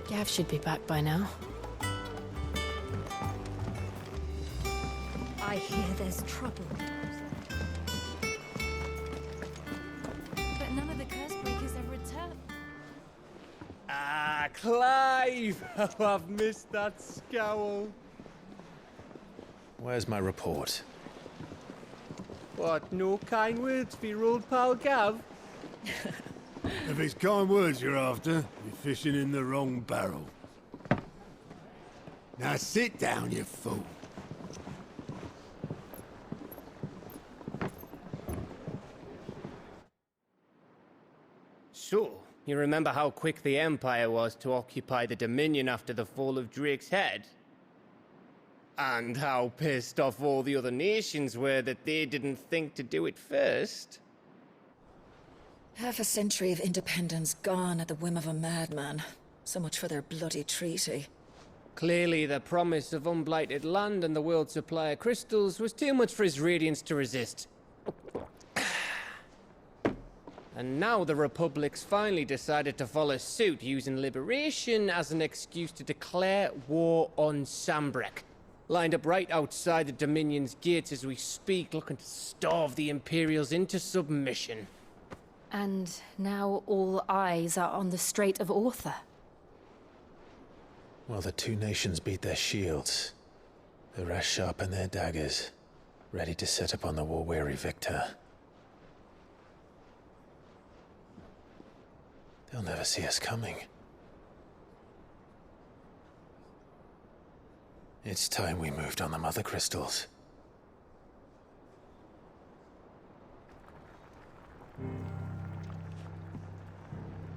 Gav should be back by now. I hear there's trouble. But none of the curse breakers have returned. Ah, Clive! Oh, I've missed that scowl. Where's my report? What, no kind words for your old pal Gav? If it's kind words you're after, you're fishing in the wrong barrel. Now sit down, you fool. So, you remember how quick the Empire was to occupy the Dominion after the fall of Drake's head? And how pissed off all the other nations were that they didn't think to do it first? Half a century of independence gone at the whim of a madman. So much for their bloody treaty. Clearly, the promise of unblighted land and the world's supply of crystals was too much for his radiance to resist. And now the Republic's finally decided to follow suit, using liberation as an excuse to declare war on Sambrek. Lined up right outside the Dominion's gates as we speak, looking to starve the Imperials into submission. And now all eyes are on the Strait of Author. Well, the two nations beat their shields. The rest sharpen their daggers, ready to set upon the war-weary victor. They'll never see us coming. It's time we moved on the Mothercrystals.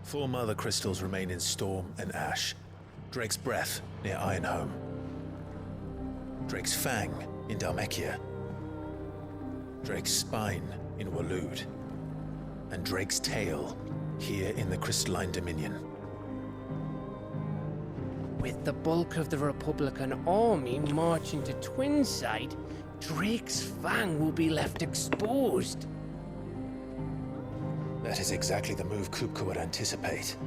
Four Mothercrystals remain in Storm and Ash. Drake's Breath near Ironhome. Drake's Fang in Dhalmekia. Drake's Spine in Waloed. And Drake's Tail here in the Crystalline Dominion. With the bulk of the Republican army marching to Twinside, Drake's Fang will be left exposed. That is exactly the move Kupka would anticipate.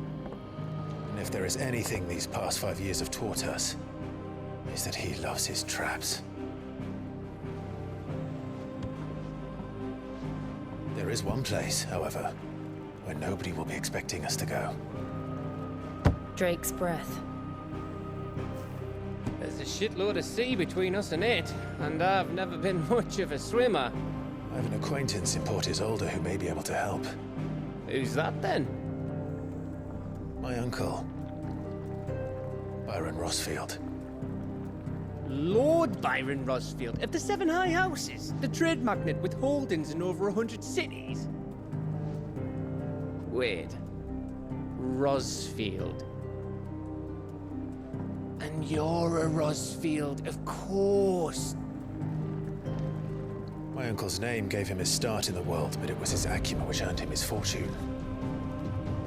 And if there is anything these past 5 years have taught us, is that he loves his traps. There is one place, however, where nobody will be expecting us to go. Drake's Breath. There's a shitload of sea between us and it, and I've never been much of a swimmer. I have an acquaintance in Port Isolde who may be able to help. Who's that then? My uncle, Byron Rosfield. Lord Byron Rosfield of the Seven High Houses, the trade magnate with holdings in over 100 cities. Wait, Rosfield. And you're a Rosfield, of course. My uncle's name gave him his start in the world, but it was his acumen which earned him his fortune.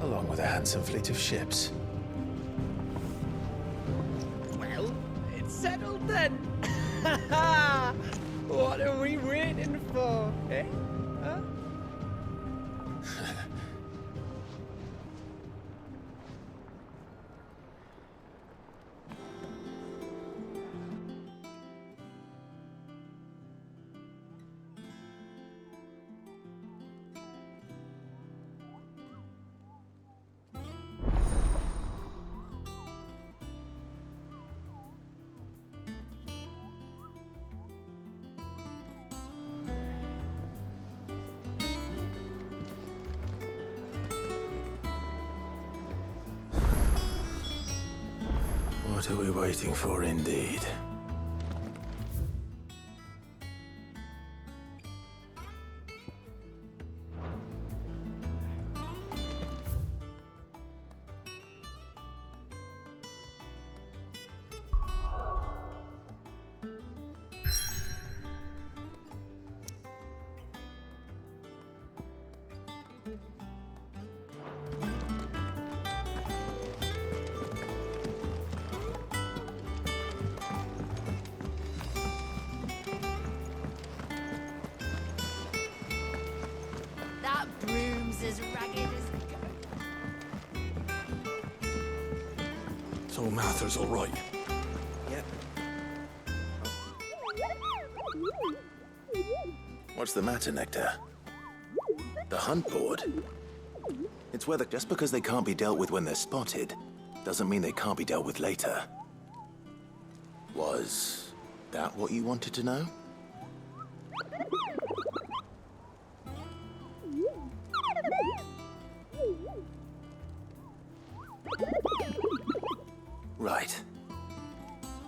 Along with a handsome fleet of ships. Well, it's settled then. What are we waiting for, eh? Huh? What are we waiting for, indeed? that broom's as ragged as... So Martha's all right. Yep. What's the matter, Nectar? The hunt board? It's whether just because they can't be dealt with when they're spotted, doesn't mean they can't be dealt with later. Was that what you wanted to know? Right.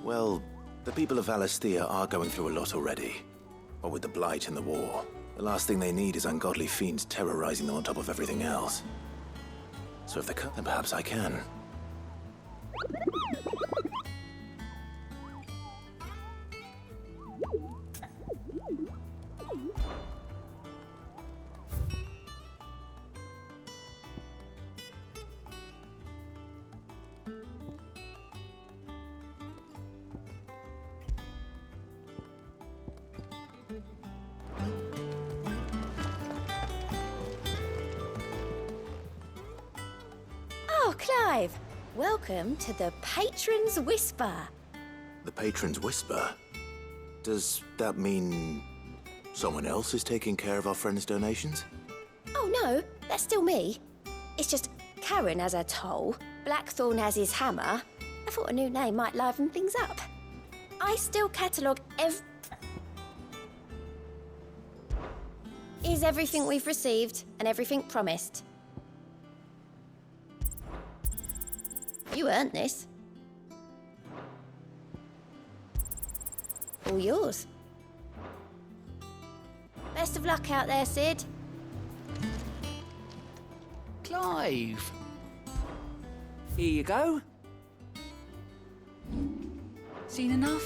Well, the people of Valisthea are going through a lot already. What with the blight and the war, the last thing they need is ungodly fiends terrorizing them on top of everything else. So if they can't, then perhaps I can. Oh, Clive! Welcome to the Patron's Whisper. The Patron's Whisper? Does that mean someone else is taking care of our friend's donations? Oh no, that's still me. It's just Karen has her toll, Blackthorn has his hammer. I thought a new name might liven things up. I still catalogue Is everything we've received and everything promised. You earned this. All yours. Best of luck out there, Sid. Clive. Here you go. Seen enough?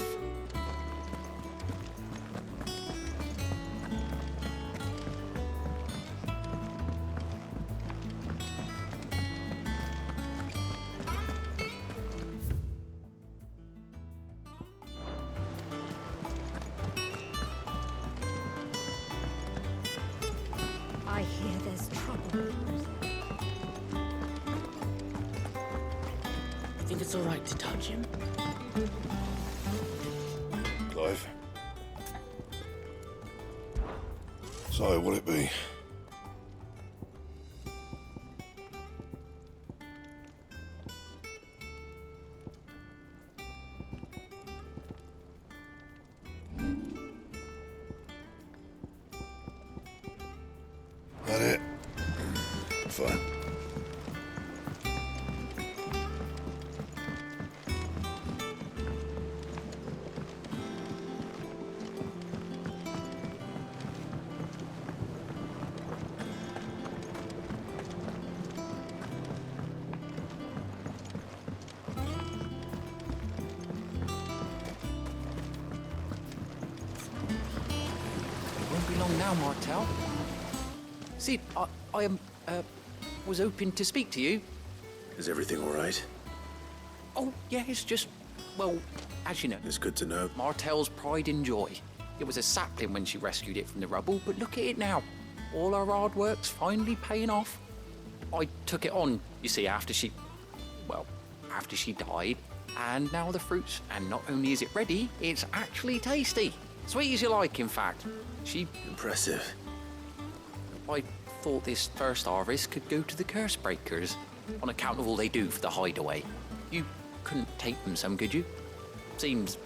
I hear there's trouble. You think it's all right to touch him? Clive. So, what'll it be? That it? Fine. Won't be long now, Martel. Sid, I was hoping to speak to you. Is everything all right? Oh, yeah, it's just, well, as you know, It's good to know. Martel's pride and joy. It was a sapling when she rescued it from the rubble, but look at it now. All our hard work's finally paying off. I took it on, you see, after she died, and now the fruits, and not only is it ready, it's actually tasty. Sweet as you like, in fact. Impressive. I thought this first harvest could go to the curse breakers, on account of all they do for the hideaway. You couldn't take them some, could you? Seems...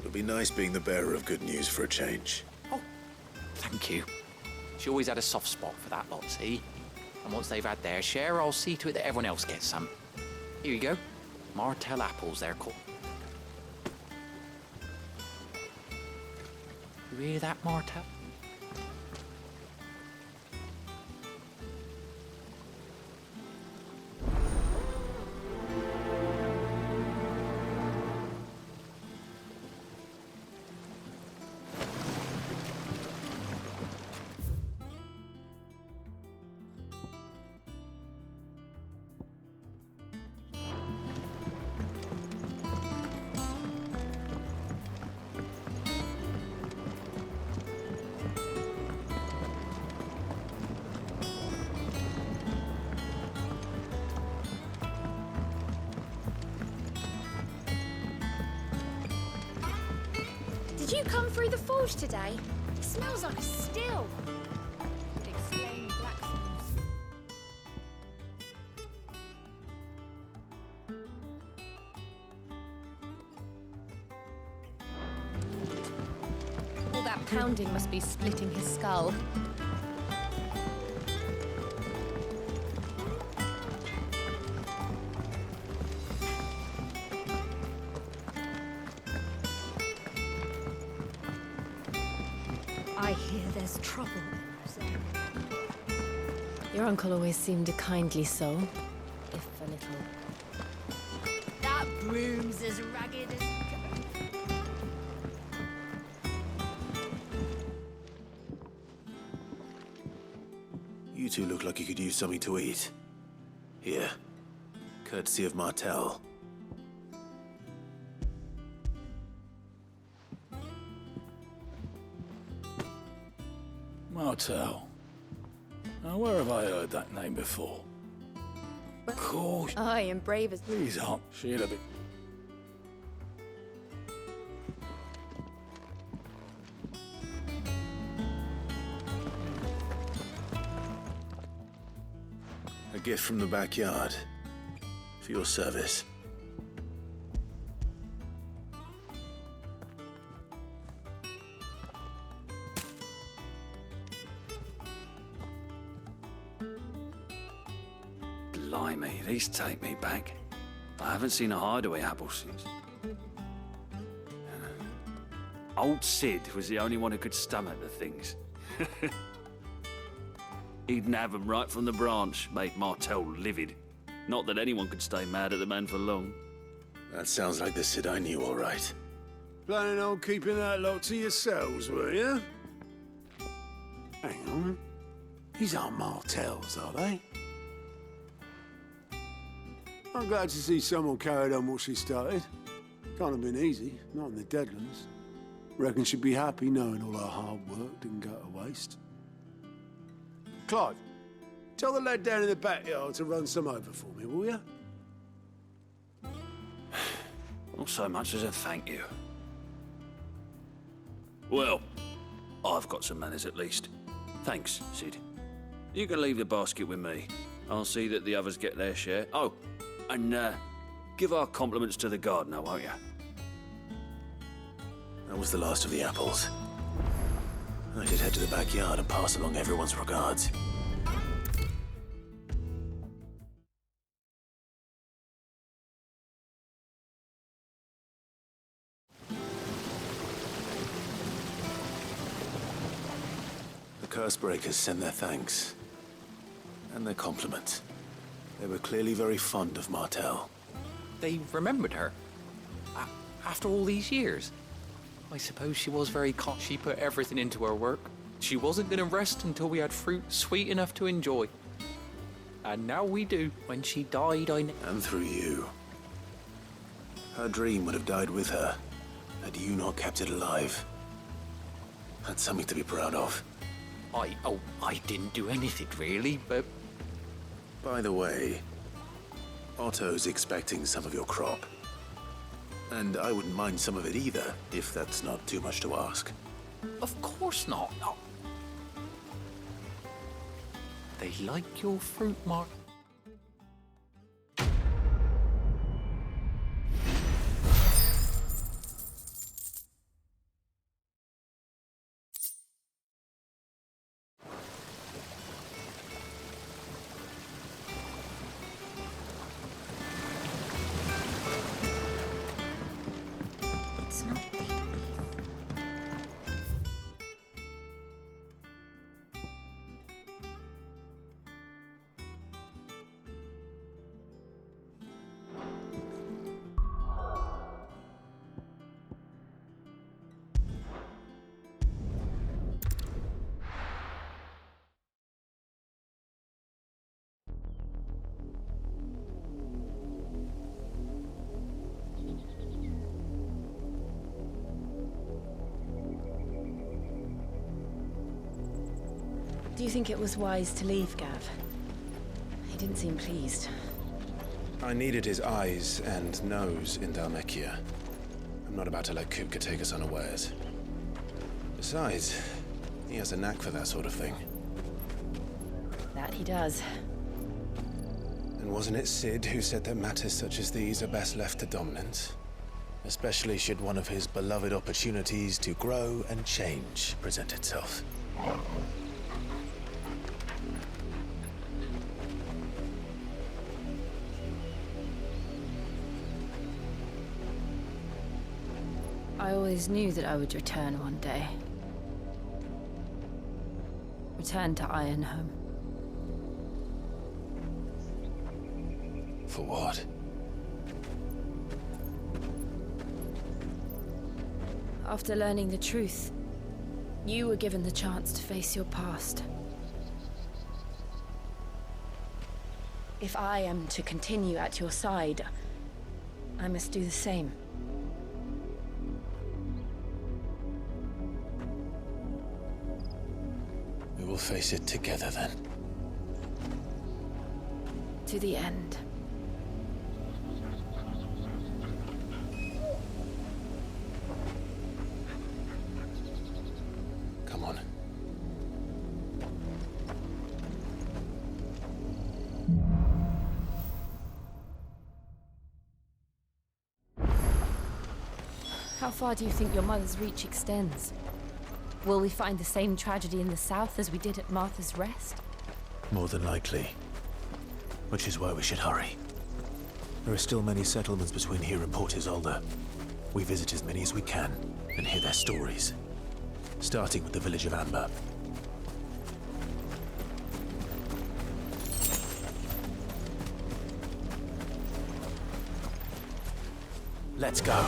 It'll be nice being the bearer of good news for a change. Oh, thank you. She always had a soft spot for that lot, see? And once they've had their share, I'll see to it that everyone else gets some. Here you go. Martel apples, they're called. You hear that, Martel? you come through the forge today? It smells like a still. Could explain Blackthorn's. All that pounding must be splitting his skull. I hear there's trouble in Rosaria. Your uncle always seemed a kindly soul, if a little. That broom's as ragged as... You two look like you could use something to eat. Here. Courtesy of Martel. Martel. Now, where have I heard that name before? Of course. I am brave as... These aren't. She'll have been. A gift from the backyard. For your service. Blimey, these take me back. I haven't seen a hideaway apple since. Old Sid was the only one who could stomach the things. He'd nab them right from the branch, made Martel livid. Not that anyone could stay mad at the man for long. That sounds like the Sid I knew, all right. Planning on keeping that lot to yourselves, were you? Hang on. These aren't Martels, are they? I'm glad to see someone carried on what she started. Can't have been easy, not in the Deadlands. Reckon she'd be happy knowing all her hard work didn't go to waste. Clive, tell the lad down in the backyard to run some over for me, will you? Not so much as a thank you. Well, I've got some manners at least. Thanks, Sid. You can leave the basket with me. I'll see that the others get their share. Oh, and give our compliments to the gardener, won't you? That was the last of the apples. I should head to the backyard and pass along everyone's regards. The Cursebreakers send their thanks. And their compliments. They were clearly very fond of Martel. They remembered her. After all these years. I suppose she was very she put everything into her work. She wasn't going to rest until we had fruit sweet enough to enjoy. And now we do. When she died, And through you. Her dream would have died with her, had you not kept it alive. That's something to be proud of. I didn't do anything really, but... By the way, Otto's expecting some of your crop. And I wouldn't mind some of it either, if that's not too much to ask. Of course not. No. They like your fruit, Mark. It's not beef. Do you think it was wise to leave, Gav? He didn't seem pleased. I needed his eyes and nose in Dhalmekia. I'm not about to let Kupka take us unawares. Besides, he has a knack for that sort of thing. That he does. And wasn't it Sid who said that matters such as these are best left to dominance? Especially should one of his beloved opportunities to grow and change present itself. I always knew that I would return one day. Return to Ironhome. For what? After learning the truth, you were given the chance to face your past. If I am to continue at your side, I must do the same. We will face it together then. To the end. Come on. How far do you think your mother's reach extends? Will we find the same tragedy in the south as we did at Martha's Rest? More than likely. Which is why we should hurry. There are still many settlements between here and Port Isolde. We visit as many as we can and hear their stories. Starting with the village of Amber. Let's go.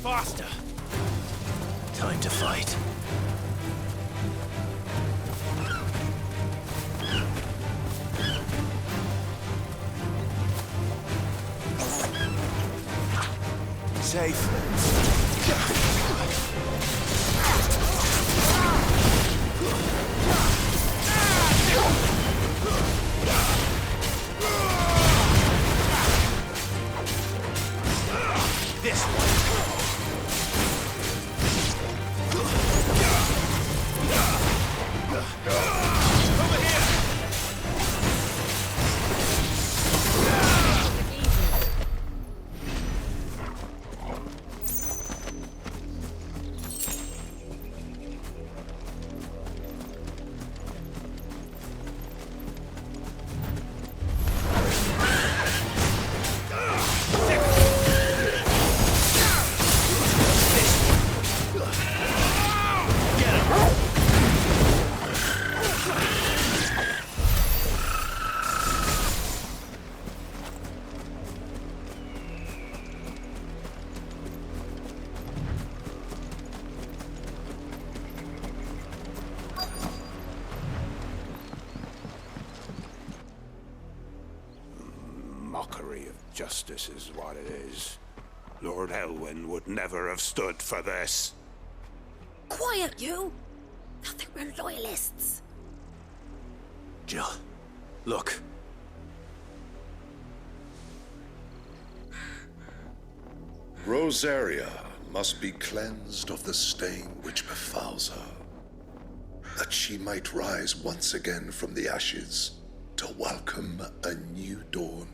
Faster! Time to fight. Safe. This one. Mockery of justice is what it is. Lord Elwyn would never have stood for this. Quiet, you! I think we're loyalists. Jill, look. Rosaria must be cleansed of the stain which befouls her, that she might rise once again from the ashes to welcome a new dawn.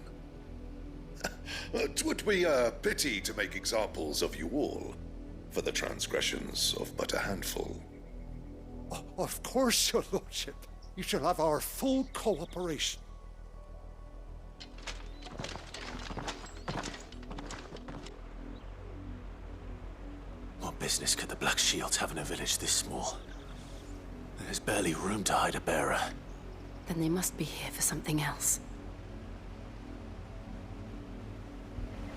'Twould be a pity to make examples of you all, for the transgressions of but a handful. Of course, your lordship. You shall have our full cooperation. What business could the Black Shields have in a village this small? There's barely room to hide a bearer. Then they must be here for something else.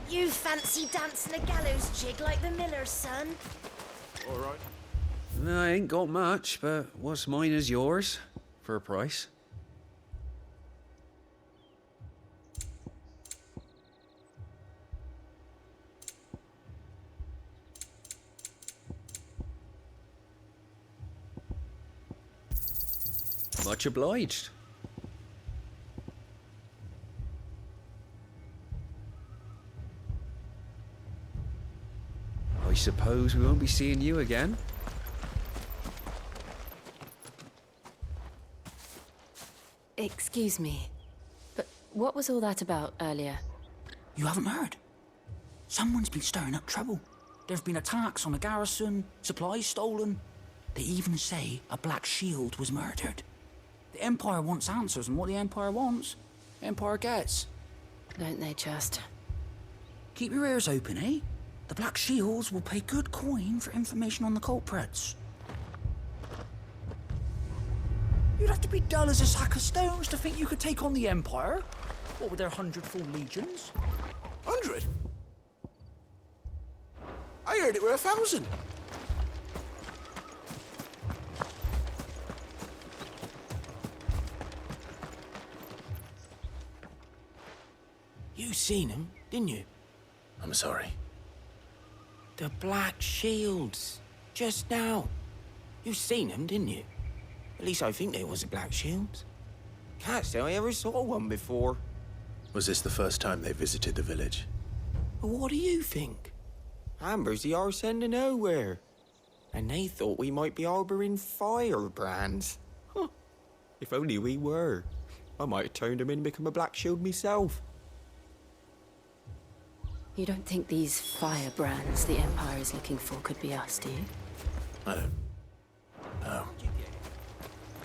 You fancy dancing a gallows jig like the miller's son? All right. I ain't got much, but what's mine is yours, for a price. Much obliged. I suppose we won't be seeing you again. Excuse me, but what was all that about earlier? You haven't heard? Someone's been stirring up trouble. There have been attacks on the garrison, supplies stolen. They even say a Black Shield was murdered. The Empire wants answers, and what the Empire wants, the Empire gets. Don't they just? Keep your ears open, eh? The Black Shields will pay good coin for information on the culprits. You'd have to be dull as a sack of stones to think you could take on the Empire. What with their 100 full legions? 100? I heard it were 1,000. You seen them, didn't you? I'm sorry. The Black Shields. Just now. You seen them, didn't you? At least I think they was the Black Shields. Can't say I ever saw one before. Was this the first time they visited the village? But what do you think? Amber's the arse end of nowhere. And they thought we might be harbouring firebrands. Huh. If only we were. I might have turned them in and become a Black Shield myself. You don't think these firebrands the Empire is looking for could be us, do you? I don't. No.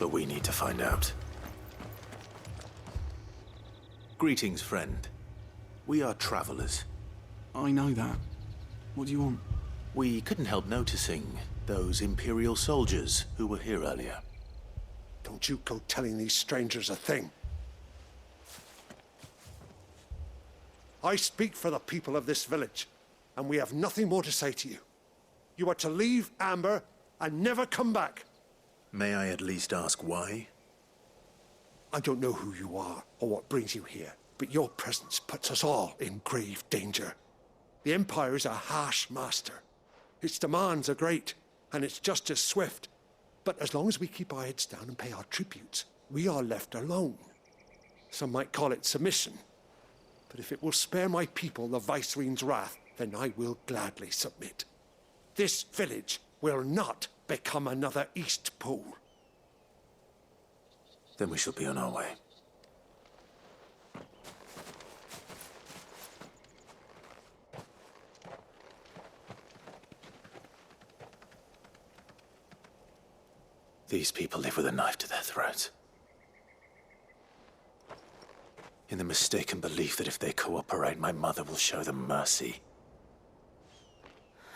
But we need to find out. Greetings, friend. We are travelers. I know that. What do you want? We couldn't help noticing those Imperial soldiers who were here earlier. Don't you go telling these strangers a thing. I speak for the people of this village, and we have nothing more to say to you. You are to leave Amber and never come back. May I at least ask why? I don't know who you are or what brings you here, but your presence puts us all in grave danger. The Empire is a harsh master. Its demands are great, and its justice swift. But as long as we keep our heads down and pay our tributes, we are left alone. Some might call it submission. But if it will spare my people the Viceroy's wrath, then I will gladly submit. This village will not become another East Pool. Then we shall be on our way. These people live with a knife to their throats. In the mistaken belief that if they cooperate, my mother will show them mercy.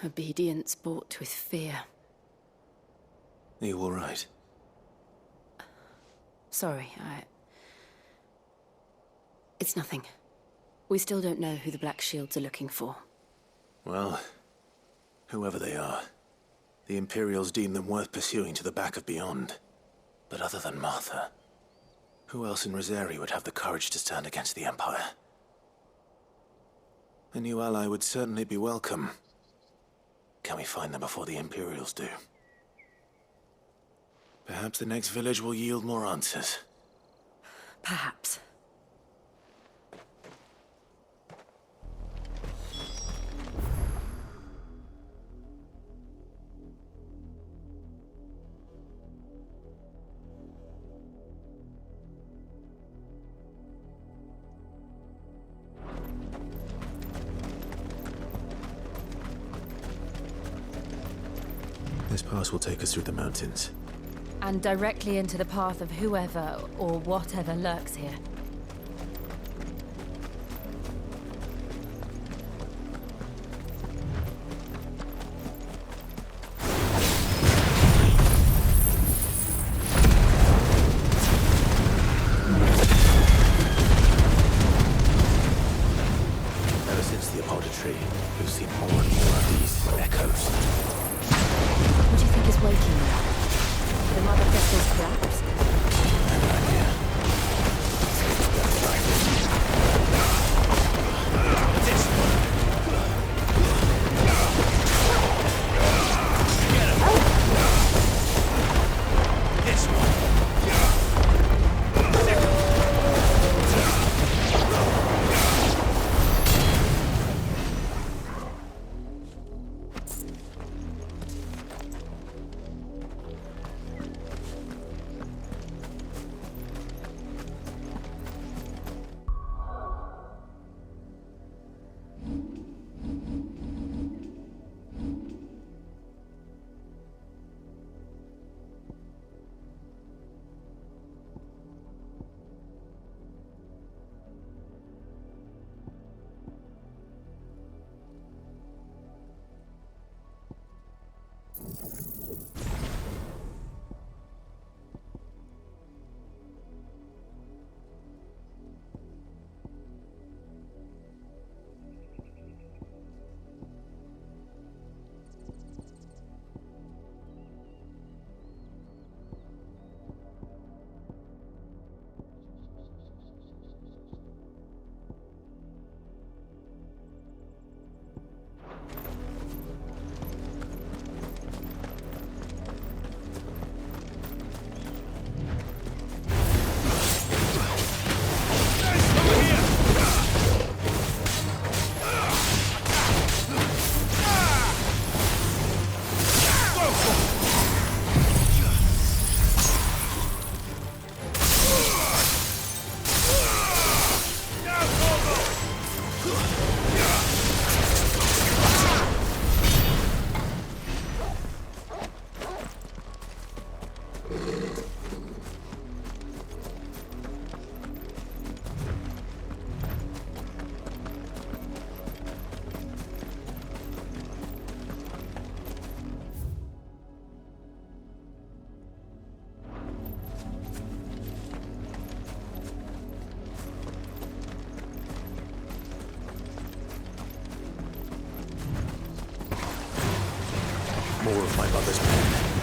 Obedience bought with fear. Are you all right? Sorry, It's nothing. We still don't know who the Black Shields are looking for. Well, whoever they are, the Imperials deem them worth pursuing to the back of beyond. But other than Martha, who else in Rosaria would have the courage to stand against the Empire? A new ally would certainly be welcome. Can we find them before the Imperials do? Perhaps the next village will yield more answers. Perhaps. This pass will take us through the mountains. And directly into the path of whoever or whatever lurks here. Ever since the Apollo tree, we've seen more and more of these echoes. What do you think is waking them? The Mothercrystal's collapse? more of my mother's men.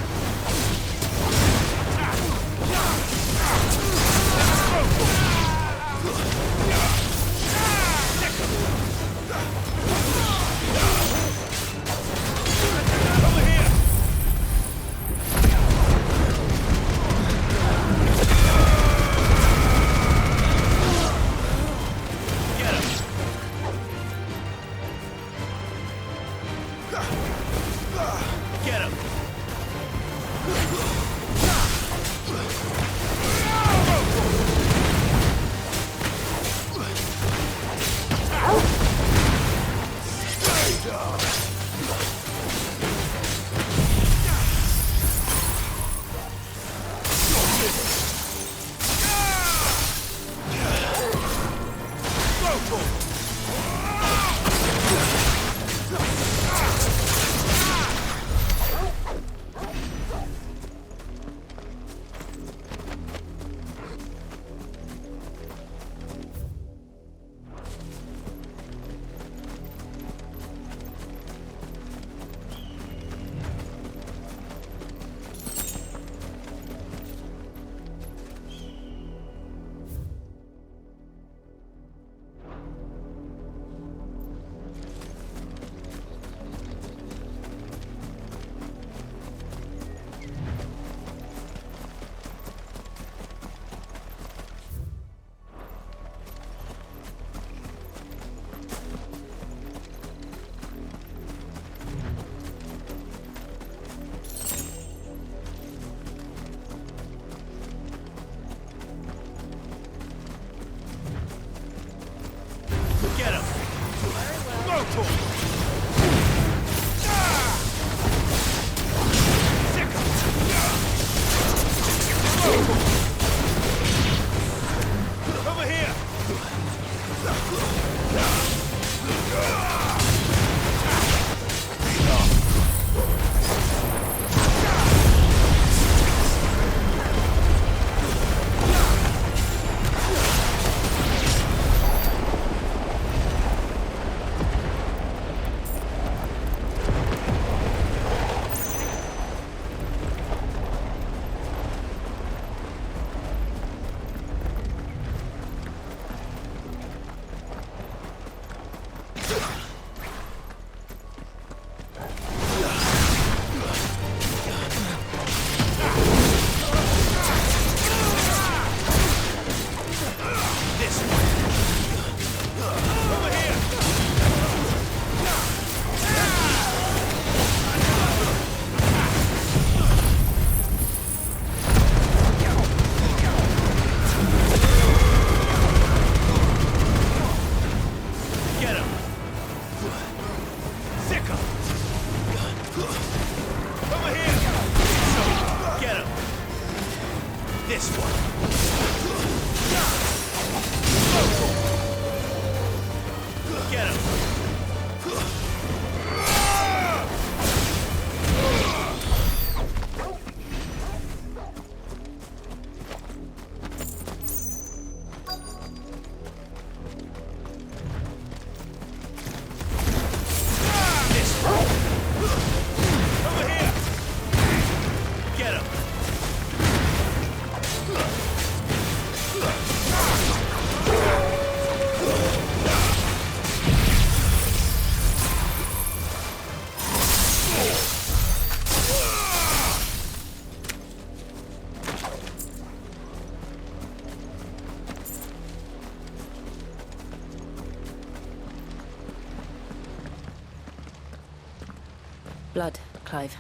Blood, Clive.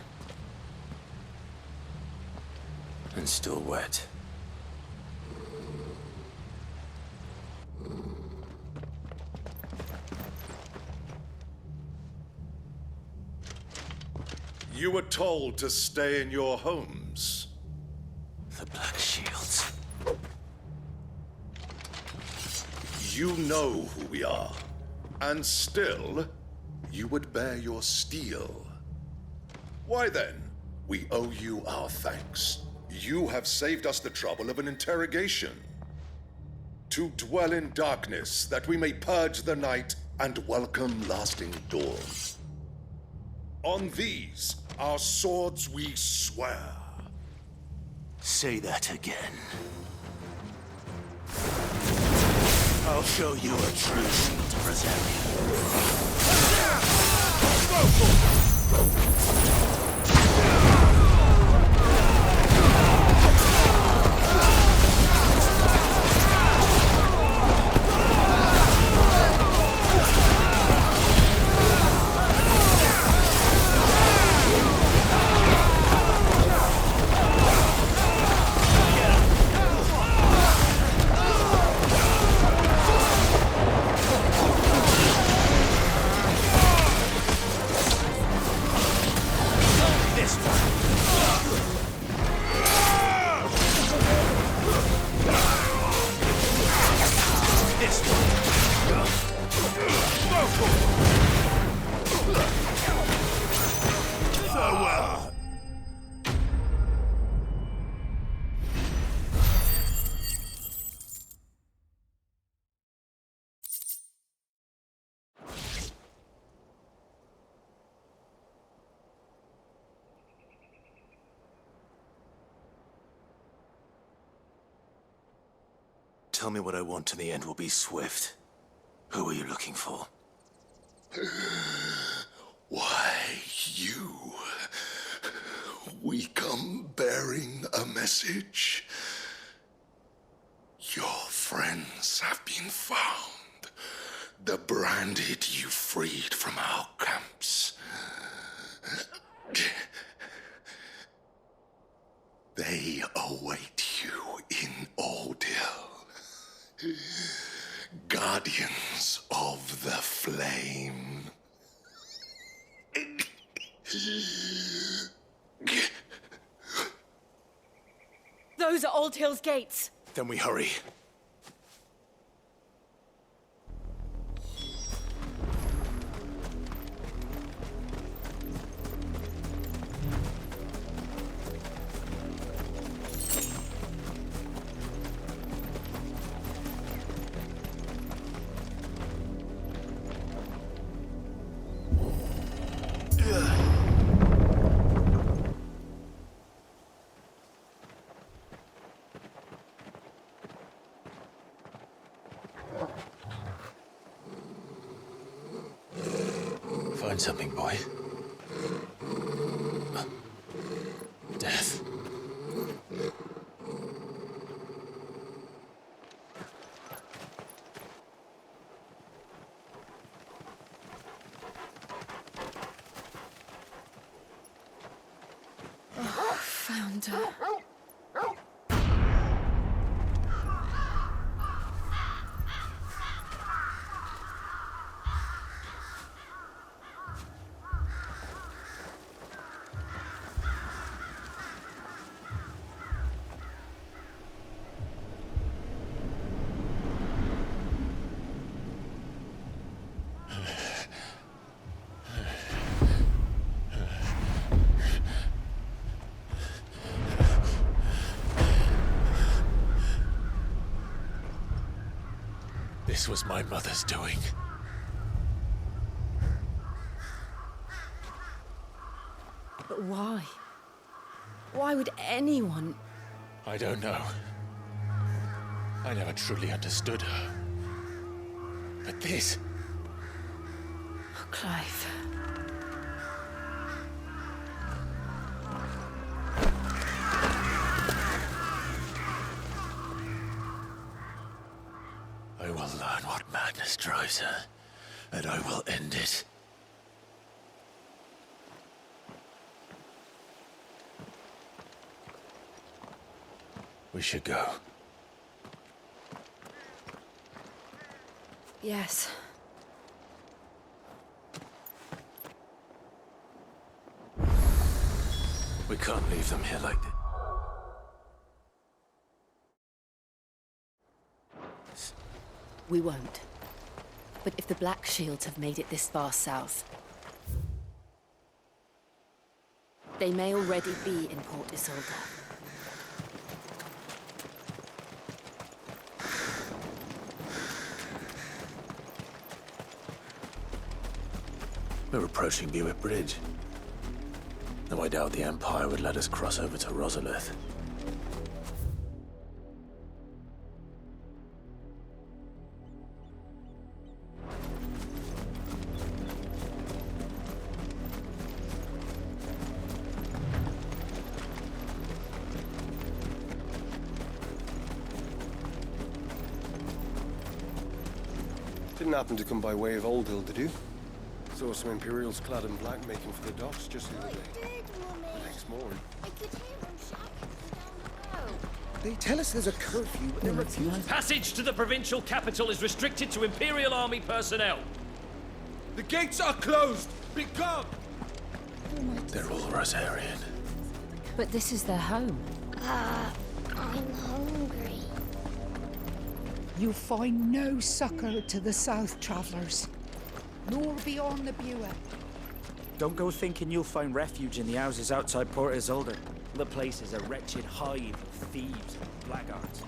And still wet. You were told to stay in your homes. The Black Shields. You know who we are. And still, you would bear your steel. Why then, we owe you our thanks. You have saved us the trouble of an interrogation. To dwell in darkness, that we may purge the night and welcome lasting dawn. On these, our swords we swear. Say that again. I'll show you a true shield, Rosaria. Tell me what I want and the end will be swift. Who are you looking for? Why, you. We come bearing a message. Your friends have been found. The branded you freed from our camps. They await you in Ordeal. Guardians of the Flame. Those are Old Hill's gates. Then we hurry. Find something, boy. Death. Oh, found her. This was my mother's doing. But why? Why would anyone? I don't know. I never truly understood her. But this... Oh, Clive. I will learn what madness drives her, and I will end it. We should go. Yes. We can't leave them here like this. We won't. But if the Black Shields have made it this far south, they may already be in Port Isolde. We're approaching Buick Bridge. Though I doubt the Empire would let us cross over to Rosalith. Didn't happen to come by way of Oldhill, did you? Saw some Imperials clad in black making for the docks just the other day. Next morning. I could hear them shouting from down the road. They tell us there's a curfew, but they refuse. Passage to the provincial capital is restricted to Imperial Army personnel. The gates are closed! Be gone! They're all Rosarian. But this is their home. I'm hungry. You find no succor to the south travellers, nor beyond the Bua. Don't go thinking you'll find refuge in the houses outside Port Isolde. The place is a wretched hive of thieves and blackguards.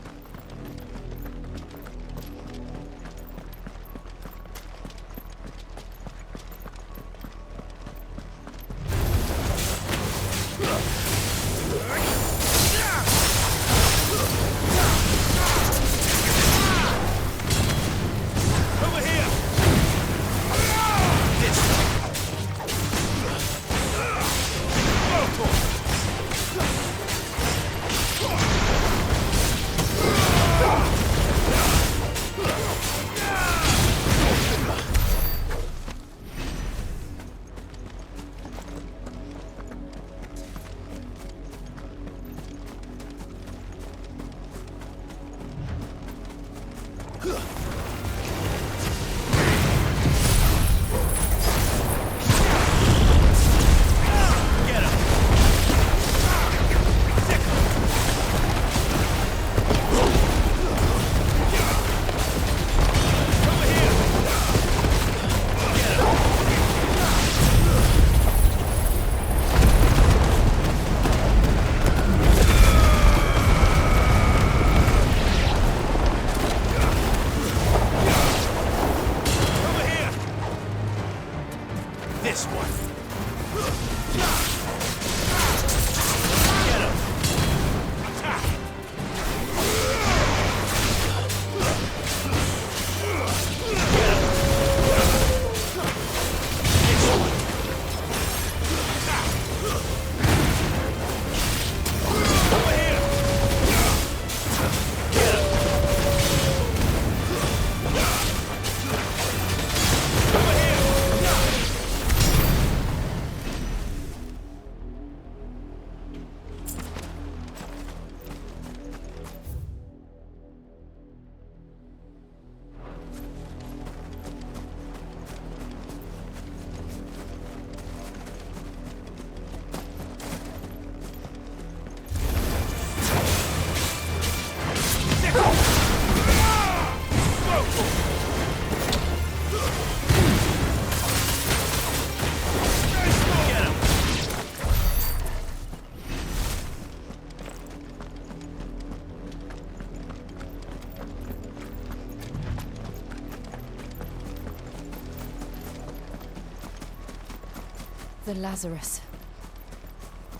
The Lazarus.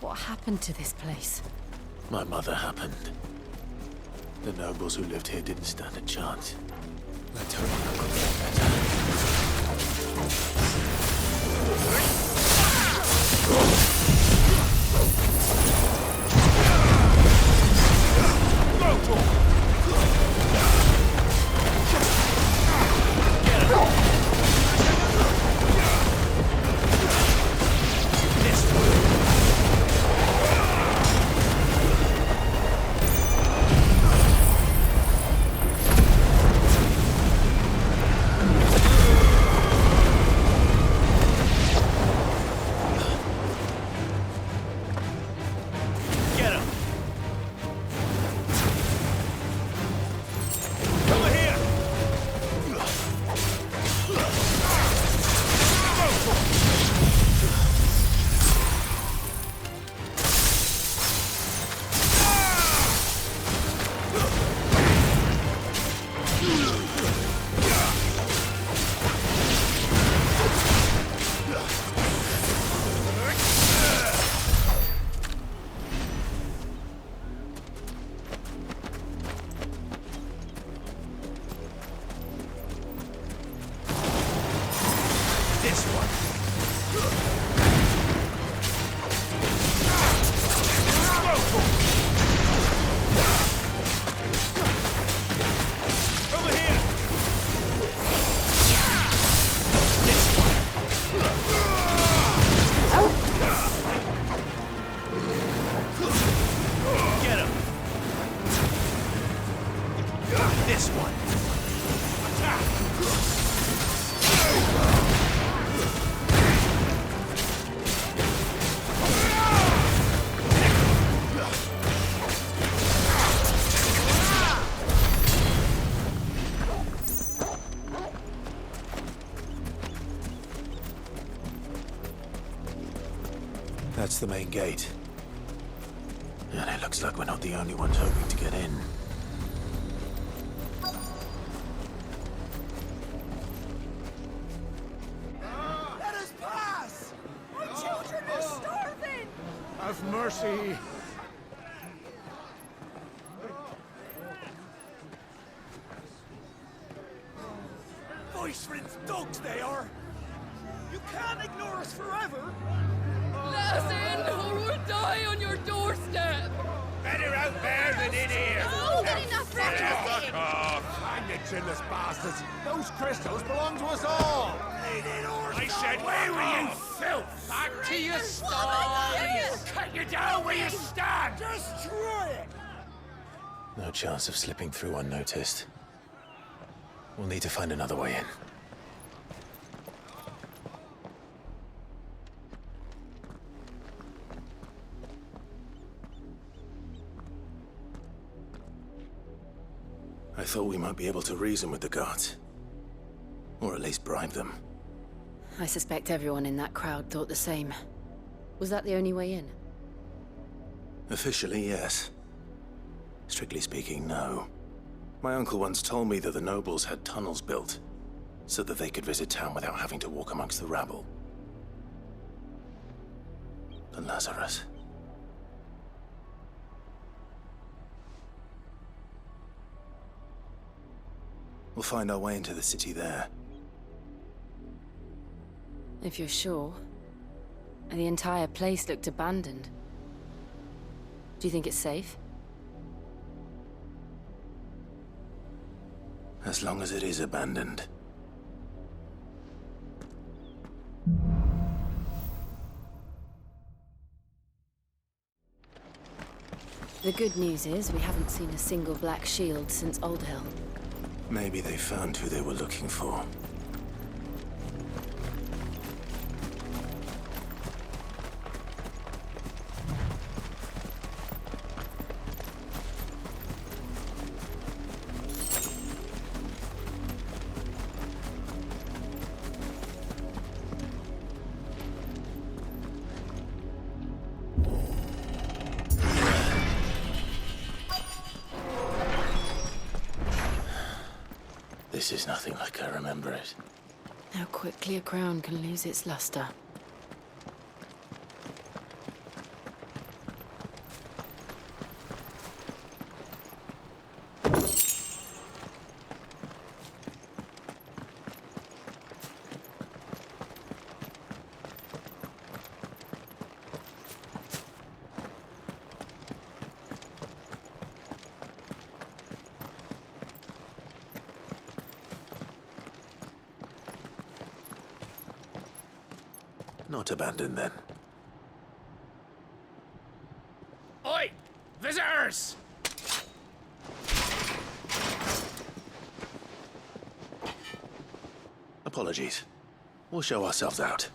What happened to this place? My mother happened. The nobles who lived here didn't stand a chance. Let's hope Uncle gets This one. Over here. This one. Get him. This one. Attack. That's the main gate. And it looks like we're not the only ones hoping to get in. Let us pass! Our children are starving! Have mercy. Voice-rinsed dogs they are! You can't ignore us forever! Let us in, or we'll die on your doorstep! Better out there than in here! Oh, good enough for everything! Hang the chinless bastards. Those crystals belong to us all. I said, where were you, filth? Back to your stall! Cut you down where you stand! Destroy it! No chance of slipping through unnoticed. We'll need to find another way in. I thought we might be able to reason with the guards. Or at least bribe them. I suspect everyone in that crowd thought the same. Was that the only way in? Officially, yes. Strictly speaking, no. My uncle once told me that the nobles had tunnels built, so that they could visit town without having to walk amongst the rabble. The Lazarus. We'll find our way into the city there. If you're sure. The entire place looked abandoned. Do you think it's safe? As long as it is abandoned. The good news is we haven't seen a single black shield since Old Hill. Maybe they found who they were looking for. This is nothing like I remember it. How quickly a crown can lose its luster. Not abandoned, then. Oi! Visitors! Apologies. We'll show ourselves out.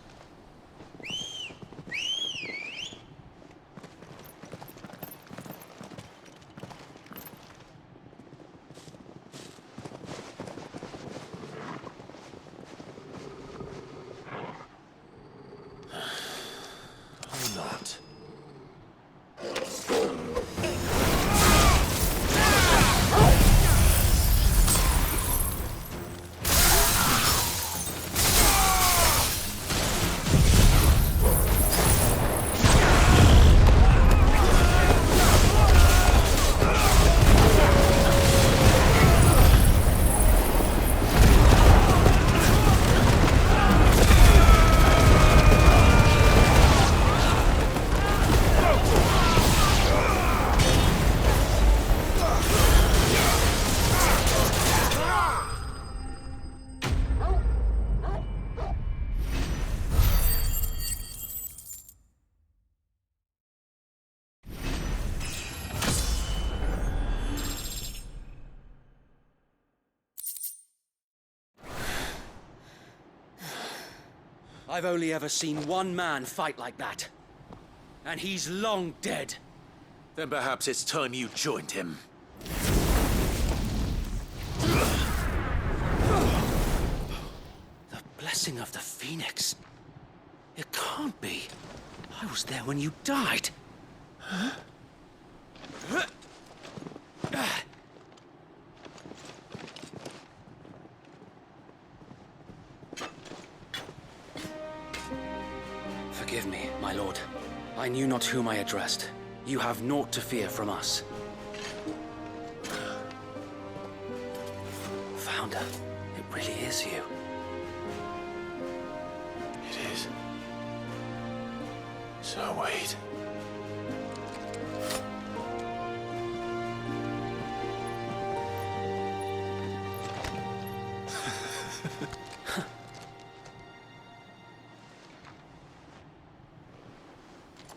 I've only ever seen one man fight like that. And he's long dead. Then perhaps it's time you joined him. The blessing of the Phoenix. It can't be. I was there when you died. Huh? Forgive me, my lord. I knew not whom I addressed. You have naught to fear from us. Founder, it really is you. It is. So wait.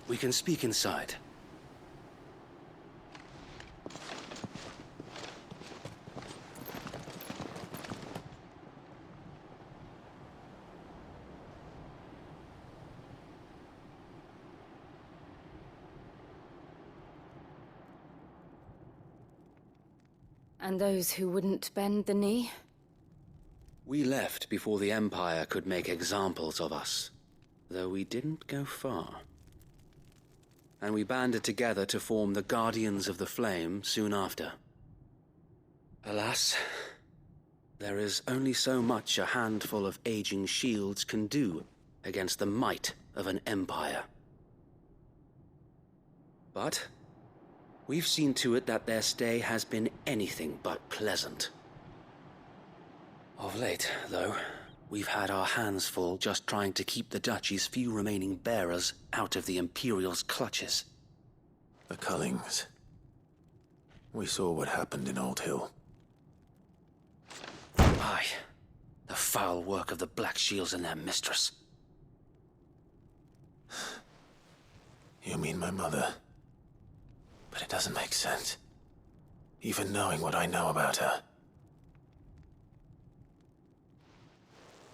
We can speak inside. And those who wouldn't bend the knee? We left before the Empire could make examples of us, though we didn't go far. And we banded together to form the Guardians of the Flame soon after. Alas, there is only so much a handful of aging shields can do against the might of an empire. But we've seen to it that their stay has been anything but pleasant. Of late, though, we've had our hands full just trying to keep the Duchy's few remaining bearers out of the Imperial's clutches. The Cullings. We saw what happened in Old Hill. Aye. The foul work of the Black Shields and their mistress. You mean my mother? But it doesn't make sense. Even knowing what I know about her.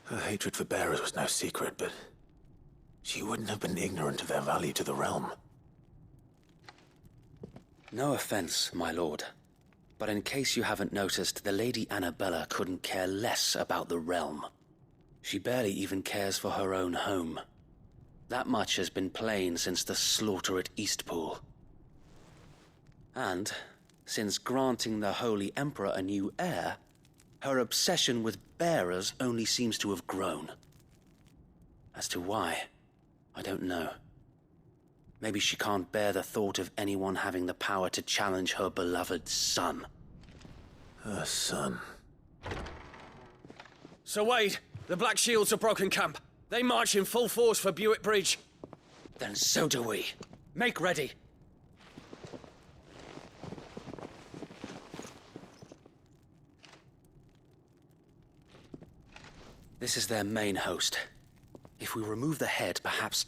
Her hatred for bearers was no secret, but she wouldn't have been ignorant of their value to the realm. No offense, my lord. But in case you haven't noticed, the Lady Annabella couldn't care less about the realm. She barely even cares for her own home. That much has been plain since the slaughter at Eastpool. And, since granting the Holy Emperor a new heir, her obsession with bearers only seems to have grown. As to why, I don't know. Maybe she can't bear the thought of anyone having the power to challenge her beloved son. Her son? Sir Wade, the Black Shields have broken camp. They march in full force for Buick Bridge. Then so do we. Make ready. This is their main host. If we remove the head, perhaps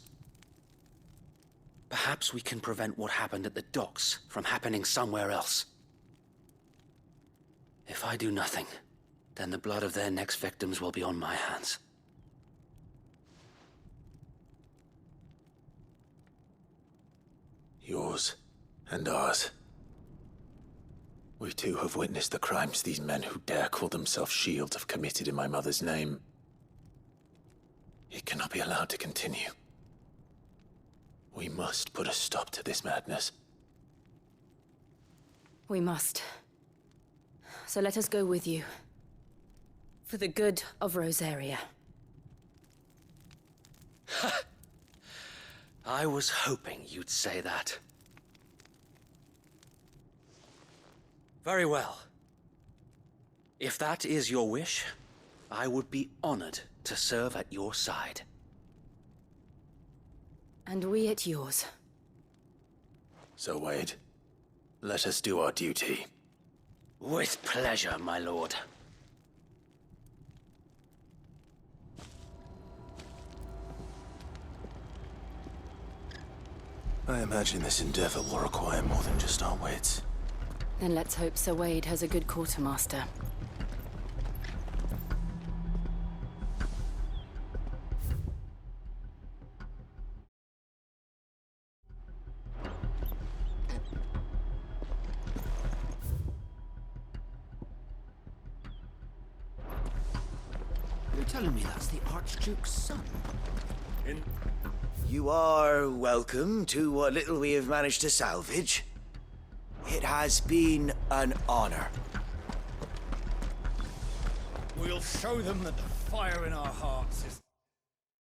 we can prevent what happened at the docks from happening somewhere else. If I do nothing, then the blood of their next victims will be on my hands. Yours and ours. We too have witnessed the crimes these men who dare call themselves shields have committed in my mother's name. It cannot be allowed to continue. We must put a stop to this madness. We must. So let us go with you. For the good of Rosaria. I was hoping you'd say that. Very well. If that is your wish, I would be honored to serve at your side. And we at yours. So, Wade, let us do our duty. With pleasure, my lord. I imagine this endeavor will require more than just our wits. Then let's hope Sir Wade has a good quartermaster. telling me that's the Archduke's son? You are welcome to what little we have managed to salvage. It has been an honor. We'll show them that the fire in our hearts is